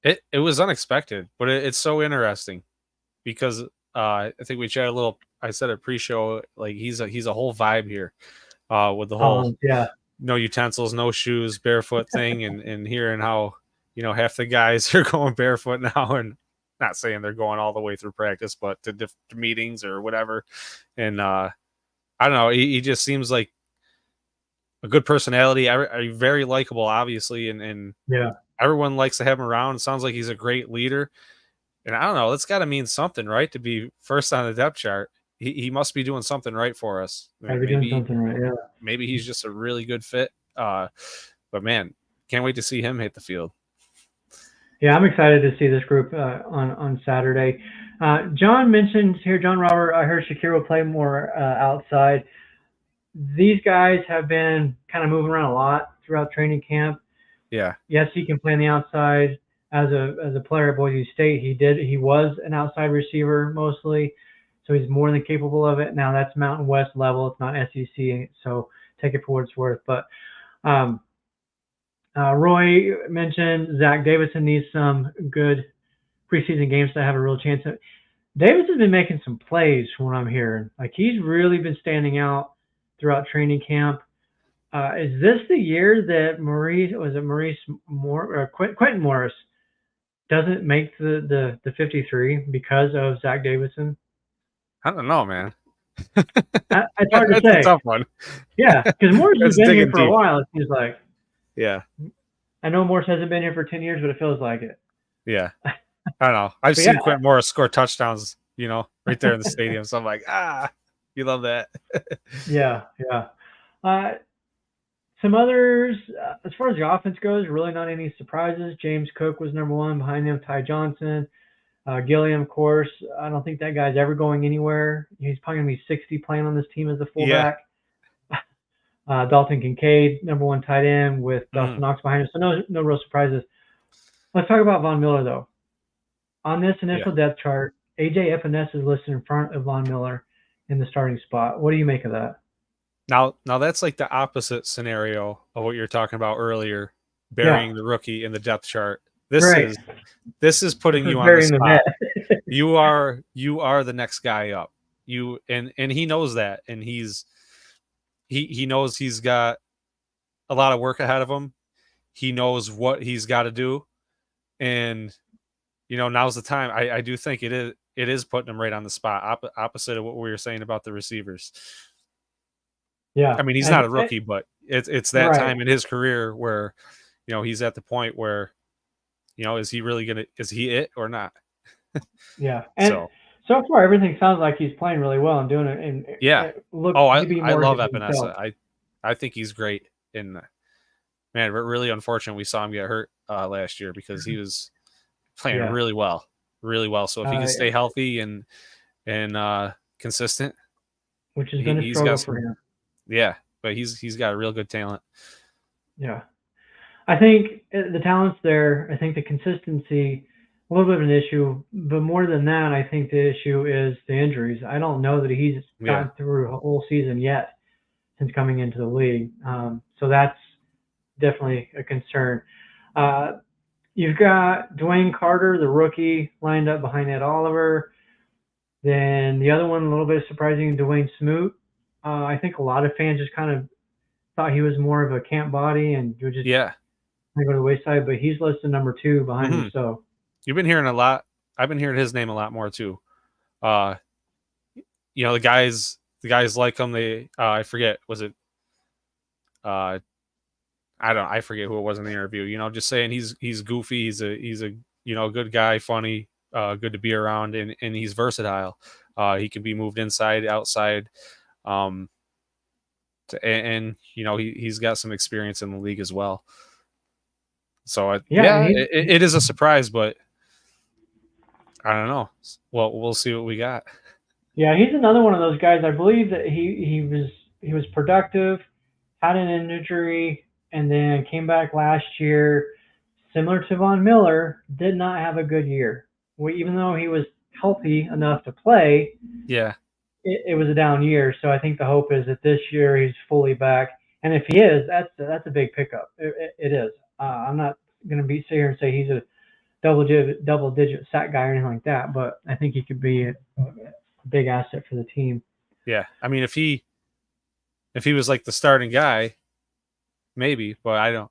It was unexpected, but it's so interesting because I think we chatted a little. I said at pre-show, like he's a whole vibe here with the whole Holland, yeah. no utensils, no shoes, barefoot thing, and hearing how half the guys are going barefoot now, and not saying they're going all the way through practice, but to meetings or whatever. And I don't know, he just seems like a good personality, very likable, obviously, and Yeah. everyone likes to have him around. It sounds like he's a great leader. And I don't know, that's got to mean something, right? To be first on the depth chart. He must be doing something right for us. Doing something right, yeah. Maybe he's just a really good fit. But man, can't wait to see him hit the field. Yeah, I'm excited to see this group on Saturday. John mentioned here, John Robert, I heard Shakir will play more outside. These guys have been kind of moving around a lot throughout training camp. Yeah. Yes, he can play on the outside. As a player at Boise State, he was an outside receiver mostly, so he's more than capable of it. Now that's Mountain West level; it's not SEC, so take it for what it's worth. But Roy mentioned Zach Davidson needs some good preseason games to have a real chance. Davidson's been making some plays from what I'm hearing. Like he's really been standing out throughout training camp. Is this the year that Quentin Morris doesn't make the 53 because of Zach Davidson? I don't know, man. It's hard to say. A tough one. Yeah, because Morris has been here for a while, it seems like. Yeah. I know Morris hasn't been here for 10 years, but it feels like it. Yeah. I don't know. I've seen Quentin Morris score touchdowns, right there in the stadium. So I'm like, you love that. Yeah. Some others, as far as the offense goes, really not any surprises. James Cook was number one. Behind him, Ty Johnson. Gilliam, of course. I don't think that guy's ever going anywhere. He's probably going to be 60 playing on this team as a fullback. Yeah. Dalton Kincaid, number one tight end with Dustin Knox behind him. So no real surprises. Let's talk about Von Miller, though. On this initial depth chart, A.J. Epinesa is listed in front of Von Miller in the starting spot. What do you make of that? Now that's like the opposite scenario of what you're talking about earlier, burying the rookie in the depth chart. This is putting you on the spot. you are the next guy up. And he knows that, and he knows he's got a lot of work ahead of him. He knows what he's got to do, and now's the time. I do think it is putting him right on the spot, opposite of what we were saying about the receivers. Yeah, I mean, he's not a rookie, but it's that time in his career where, he's at the point where, is he it or not? Yeah, and so far everything sounds like he's playing really well and doing it. And I love Epinesa. I think he's great. And man, we're really unfortunate we saw him get hurt last year because he was playing really well. So if he can stay healthy and consistent, which is going to struggle for him. Yeah, but he's got a real good talent. Yeah. I think the talent's there. I think the consistency, a little bit of an issue. But more than that, I think the issue is the injuries. I don't know that he's gotten through a whole season yet since coming into the league. So that's definitely a concern. You've got Dwayne Carter, the rookie, lined up behind Ed Oliver. Then the other one, a little bit surprising, Dwayne Smoot. I think a lot of fans just kind of thought he was more of a camp body and would just go to the wayside, but he's listed number 2 behind him. So you've been hearing a lot. I've been hearing his name a lot more too. The guys like him. I forget, was it? I forget who it was in the interview. Just saying he's goofy. He's a good guy, funny, good to be around, and he's versatile. He can be moved inside, outside. He's got some experience in the league as well. So it is a surprise, but I don't know. Well, we'll see what we got. Yeah, he's another one of those guys. I believe that he was productive, had an injury, and then came back last year. Similar to Von Miller, did not have a good year. Even though he was healthy enough to play, it was a down year. So I think the hope is that this year he's fully back. And if he is, that's a big pickup. It is. I'm not going to sit here and say he's a double digit sack guy or anything like that, but I think he could be a big asset for the team. Yeah, I mean, if he was like the starting guy, maybe, but I don't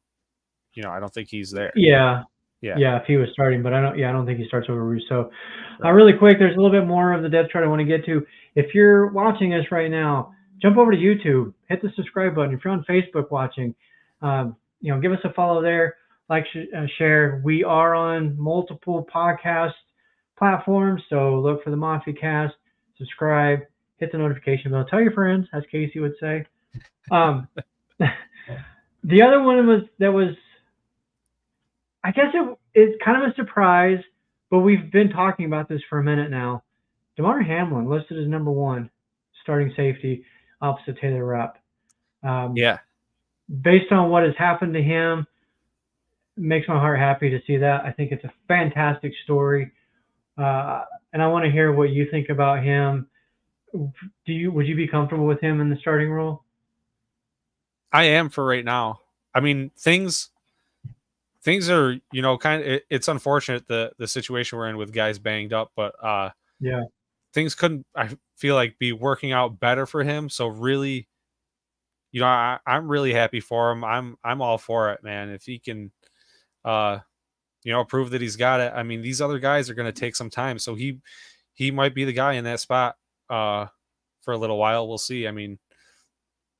think he's there. Yeah. Yeah. Yeah, if he was starting, but I don't think he starts over Rousseau. Really quick, there's a little bit more of the depth chart I want to get to. If you're watching us right now, jump over to YouTube, hit the subscribe button. If you're on Facebook watching, give us a follow there, like, share. We are on multiple podcast platforms, so look for the Mafia Cast, subscribe, hit the notification bell, tell your friends, as Casey would say. The other one was. I guess it's kind of a surprise, but we've been talking about this for a minute now. DeMar Hamlin listed as number 1 starting safety opposite Taylor Rapp. Yeah. Based on what has happened to him, makes my heart happy to see that. I think it's a fantastic story, and I want to hear what you think about him. Would you be comfortable with him in the starting role? I am for right now. I mean, things are, it's unfortunate the situation we're in with guys banged up, but yeah, things couldn't, I feel like, be working out better for him. So really, I'm really happy for him. I'm all for it, man. If he can, prove that he's got it. I mean, these other guys are going to take some time, so he might be the guy in that spot for a little while. We'll see. I mean,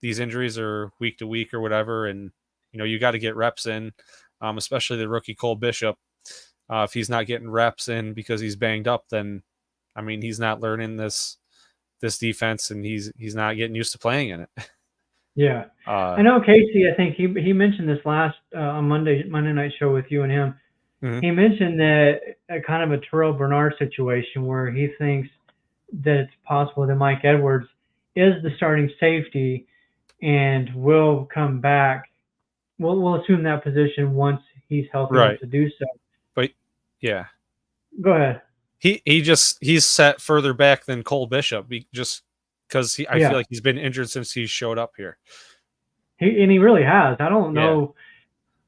these injuries are week to week or whatever, and you got to get reps in. Especially the rookie Cole Bishop. If he's not getting reps in because he's banged up, then I mean he's not learning this defense, and he's not getting used to playing in it. Yeah, I know Casey. I think he mentioned this last on Monday night show with you and him. Mm-hmm. He mentioned that a kind of a Terrell Bernard situation where he thinks that it's possible that Mike Edwards is the starting safety and will come back. We'll assume that position once he's healthy enough to do so. But yeah, go ahead. He's set further back than Cole Bishop just because I feel like he's been injured since he showed up here. He really has. I don't know.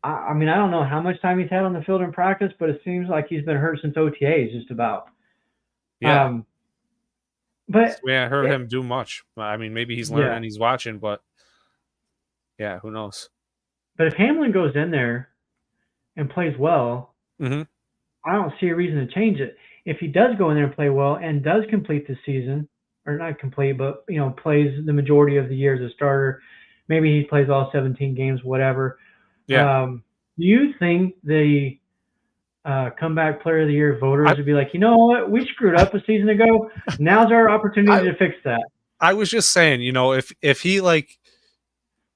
Yeah. I mean, I don't know how much time he's had on the field in practice, but it seems like he's been hurt since OTAs, just about. Yeah. But I heard him do much. I mean, maybe he's learning and he's watching, but yeah, who knows? But if Hamlin goes in there and plays well, mm-hmm. I don't see a reason to change it. If he does go in there and play well and does complete the season, or not complete, but plays the majority of the year as a starter, maybe he plays all 17 games, whatever. Yeah. Do you think the comeback player of the year voters would be like, you know what, we screwed up a season ago. Now's our opportunity to fix that. I was just saying, if he because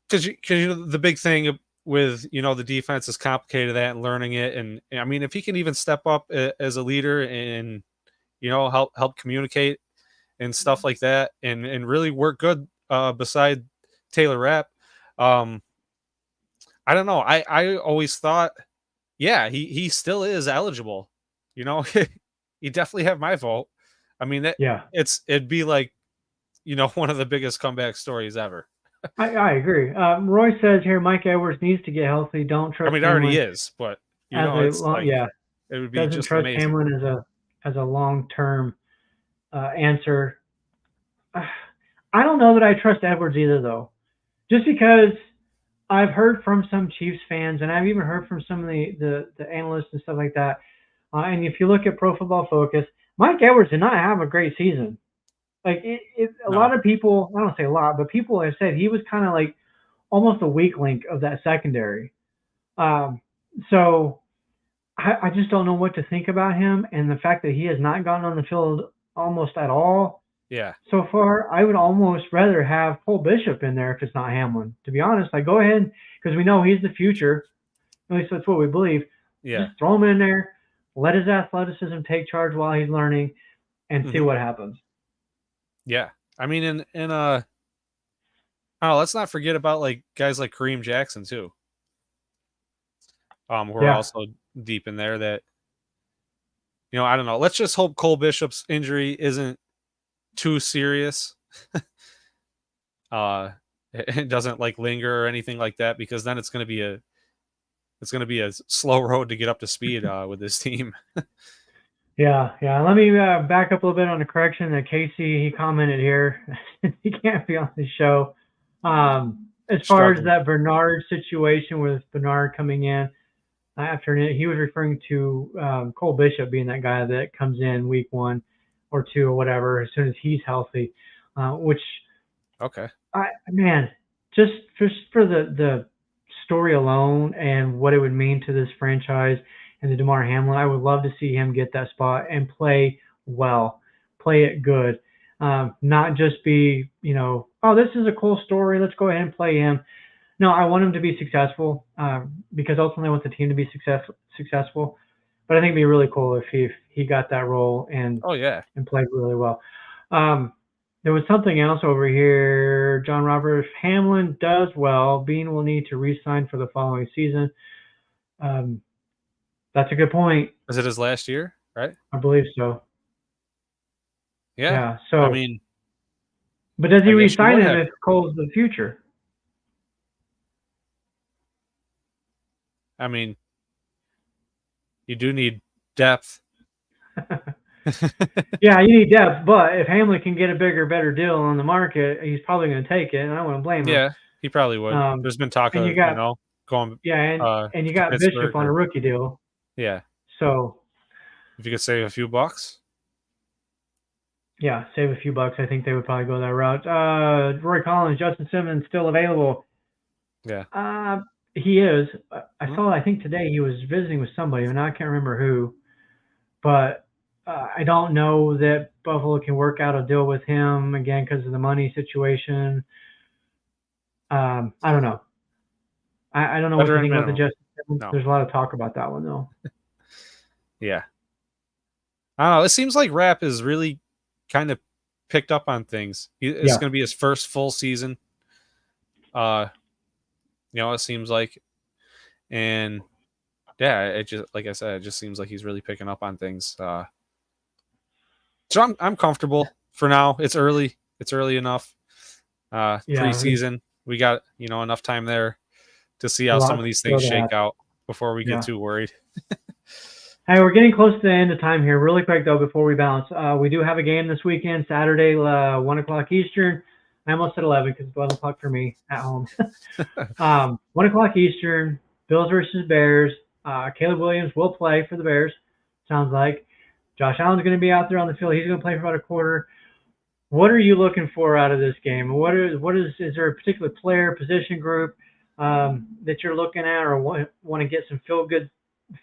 the big thing with the defense is complicated that and learning it, and I mean if he can even step up as a leader and help communicate and stuff like that and really work good beside Taylor Rapp, I don't know, I always thought he still is eligible. He definitely have my vote. I mean it'd be like one of the biggest comeback stories ever. I agree. Roy says here, Mike Edwards needs to get healthy. Don't trust. I mean, it already is, but it's it would be doesn't just trust amazing. Hamlin as a long-term answer. I don't know that I trust Edwards either, though, just because I've heard from some Chiefs fans, and I've even heard from some of the analysts and stuff like that. And if you look at Pro Football Focus, Mike Edwards did not have a great season. Like a lot of people, I don't say a lot, but people have said he was kind of like almost a weak link of that secondary. So I just don't know what to think about him, and the fact that he has not gotten on the field almost at all. Yeah. So far, I would almost rather have Cole Bishop in there if it's not Hamlin. To be honest, go ahead, because we know he's the future. At least that's what we believe. Yeah. Just throw him in there, let his athleticism take charge while he's learning, and see what happens. Yeah, I mean, and let's not forget about guys like Kareem Jackson too. Who are also deep in there. That I don't know. Let's just hope Cole Bishop's injury isn't too serious. it doesn't like linger or anything like that, because then it's going to be a slow road to get up to speed with this team. Yeah. Let me back up a little bit on the correction that Casey, he commented here. He can't be on the show. As far as that Bernard situation with Bernard coming in after he was referring to Cole Bishop being that guy that comes in week 1 or 2 or whatever as soon as he's healthy, which okay, just for the story alone and what it would mean to this franchise and to DeMar Hamlin, I would love to see him get that spot and play well, play it good, not just be, oh, this is a cool story, let's go ahead and play him. No, I want him to be successful because ultimately I want the team to be successful. But I think it'd be really cool if he got that role and played really well. There was something else over here. John Robert, if Hamlin does well, Bean will need to re-sign for the following season. That's a good point. Is it his last year, right? I believe so. Yeah. So I mean, but does he re-sign him if Cole's the future? I mean, you do need depth. Yeah, you need depth, but if Hamlin can get a bigger, better deal on the market, he's probably going to take it, and I wouldn't blame him. Yeah, he probably would. There's been talk of, going. Yeah, and you got Bishop on a rookie deal. Yeah. So if you could save a few bucks. Yeah, save a few bucks. I think they would probably go that route. Roy Collins, Justin Simmons still available. Yeah. He is. I think today he was visiting with somebody, and I can't remember who. But I don't know that Buffalo can work out a deal with him again because of the money situation. I don't know. I don't know what to think about the Justin Simmons. No. There's a lot of talk about that one, though. Yeah. I don't know. It seems like Rapp is really kind of picked up on things. It's going to be his first full season. It seems like, and it just, like I said, it just seems like he's really picking up on things. So I'm comfortable for now. It's early enough. Preseason, we got enough time there to see how some of these things shake out before we get too worried. Hey, we're getting close to the end of time here. Really quick, though, before we bounce. We do have a game this weekend, Saturday, 1 o'clock Eastern. I almost said 11 because it's 11 o'clock for me at home. 1 o'clock Eastern, Bills versus Bears. Caleb Williams will play for the Bears, sounds like. Josh Allen's going to be out there on the field. He's going to play for about a quarter. What are you looking for out of this game? Is there a particular player, position group that you're looking at or want to get some feel-good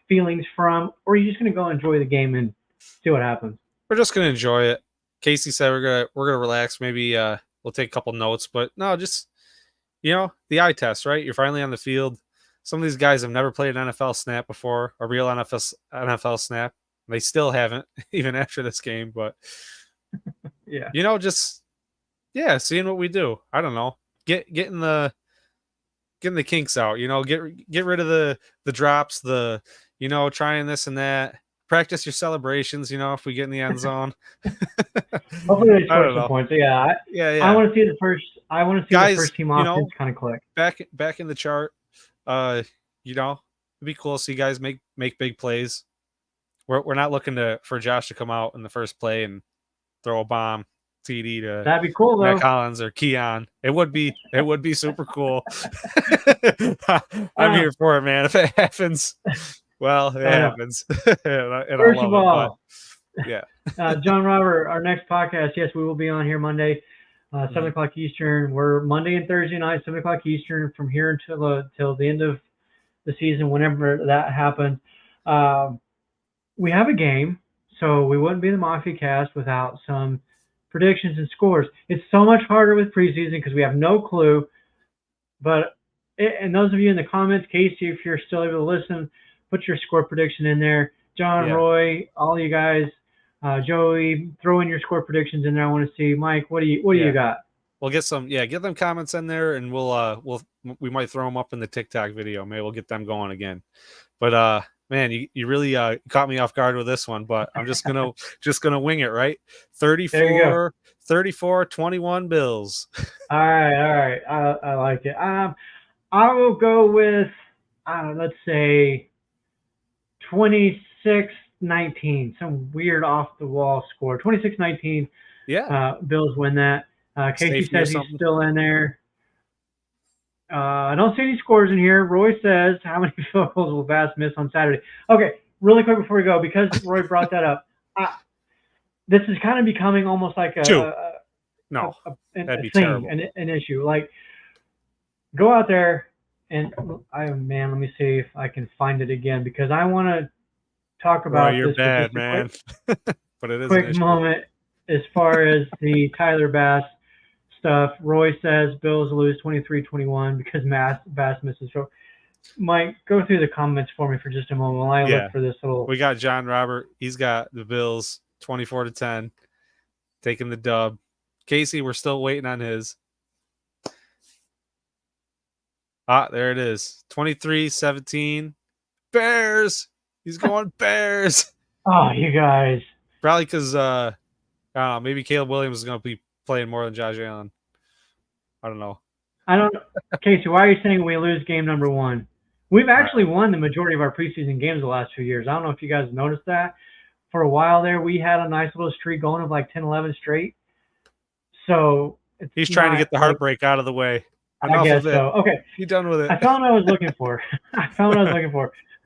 feelings from, or are you just going to go enjoy the game and see what happens? We're just going to enjoy it. Casey said we're gonna relax. Maybe we'll take a couple notes, but no, just the eye test, right? You're finally on the field. Some of these guys have never played an NFL snap before, a real NFL snap. They still haven't, even after this game. But seeing what we do. I don't know, getting the kinks out. Get rid of the drops, trying this and that. Practice your celebrations, if we get in the end zone. Hopefully they score some points. I want to see the first. I want to see the first team offense kind of click. Back in the chart. It'd be cool to see guys make big plays. We're not looking for Josh to come out in the first play and throw a bomb TD to that'd be cool, Matt though. Collins or Keon. It would be super cool. I'm here for it, man. If it happens. Well, it happens. and First of all, John Robert, our next podcast, yes, we will be on here Monday, 7 o'clock Eastern. We're Monday and Thursday night, 7 o'clock Eastern, from here until the end of the season, whenever that happens. We have a game, so we wouldn't be the Mafia Cast without some predictions and scores. It's so much harder with preseason because we have no clue. And those of you in the comments, Casey, if you're still able to listen, put your score prediction in there. John, Roy, all you guys, Joey, throw in your score predictions in there. I want to see. Mike, what do you got? We'll get some. Get them comments in there, and we might throw them up in the TikTok video. Maybe we'll get them going again. But Man, you really caught me off guard with this one, but I'm just gonna wing it, right? 34-21 Bills. All right. I like it. I will go with let's say 26-19. Some weird off the wall score. 26-19. Yeah. Bills win that. Casey says he's still in there. I don't see any scores in here. Roy says, how many field goals will Bass miss on Saturday? Okay, really quick before we go, because Roy brought that up, this is kind of becoming almost like that'd be terrible. An issue. Like, go out there and, let me see if I can find it again, because I want to talk about Roy, you're this. bad, man. But it is quick moment as far as the Tyler Bass stuff. Roy says Bills lose 23-21 because Bass misses. So, Mike, go through the comments for me for just a moment while I look for this little. We got John Robert. He's got the Bills 24-10, taking the dub. Casey, we're still waiting on his. There it is. 23-17. Bears. He's going Bears. Oh, you guys. Probably because maybe Caleb Williams is going to be playing more than Josh Allen. I don't know. Casey, why are you saying we lose game number 1? We've actually won the majority of our preseason games the last few years. I don't know if you guys noticed that. For a while there, we had a nice little streak going of like 10-11 straight. So he's trying to get the heartbreak out of the way. I guess so. Okay. You done with it. I found what I was looking for. All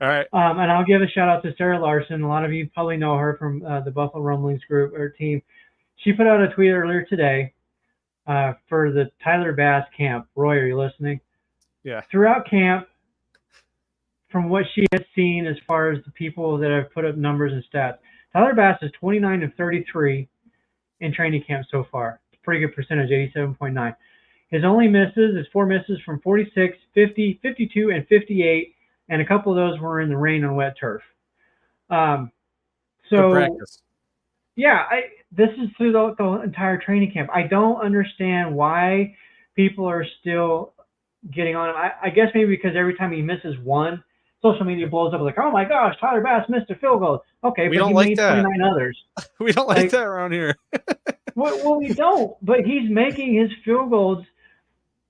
right. And I'll give a shout out to Sarah Larson. A lot of you probably know her from the Buffalo Rumblings group or team. She put out a tweet earlier today for the Tyler Bass camp. Roy, are you listening? Yeah. Throughout camp, from what she has seen as far as the people that have put up numbers and stats, Tyler Bass is 29-33 in training camp so far. It's a pretty good percentage, 87.9. His only misses is 4 misses from 46, 50, 52, and 58, and a couple of those were in the rain on wet turf. Good practice. Yeah, this is through the entire training camp. I don't understand why people are still getting on him. I guess maybe because every time he misses one, social media blows up like, oh my gosh, Tyler Bass missed a field goal. Okay, we but don't he like made that. 29 others. We don't like that around here. Well, we don't. But he's making his field goals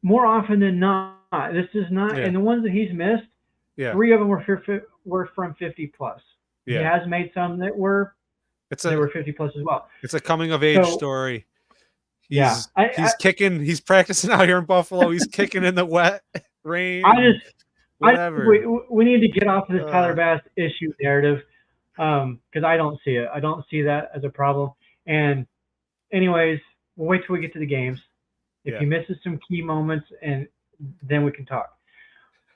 more often than not. This is not, and the ones that he's missed, 3 of them were from 50 plus. Yeah. He has made some that were 50 plus as well. It's a coming of age story. He's kicking. He's practicing out here in Buffalo. He's kicking in the wet rain. We need to get off of this Tyler Bass issue narrative because I don't see it. I don't see that as a problem. And anyways, we'll wait till we get to the games. If he misses some key moments, and then we can talk.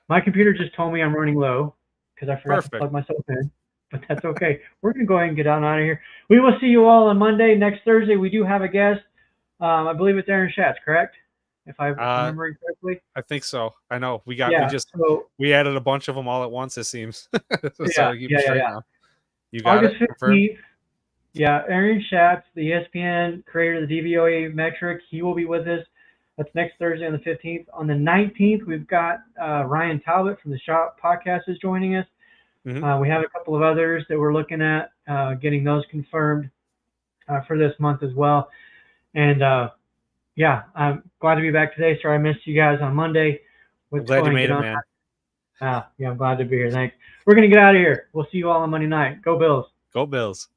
My computer just told me I'm running low because I forgot to plug myself in, but that's okay. We're going to go ahead and get on out of here. We will see you all on Monday. Next Thursday, we do have a guest. I believe it's Aaron Schatz, correct? If I remember correctly. I think so. I know. We added a bunch of them all at once, it seems. You got August it? 15th. Yeah, Aaron Schatz, the ESPN creator of the DVOA metric, he will be with us. That's next Thursday on the 15th. On the 19th, we've got Ryan Talbot from the Shop Podcast is joining us. Mm-hmm. We have a couple of others that we're looking at getting those confirmed for this month as well. And, I'm glad to be back today. Sorry I missed you guys on Monday. I'm glad you made it, man. I'm glad to be here. Thanks. We're going to get out of here. We'll see you all on Monday night. Go Bills. Go Bills.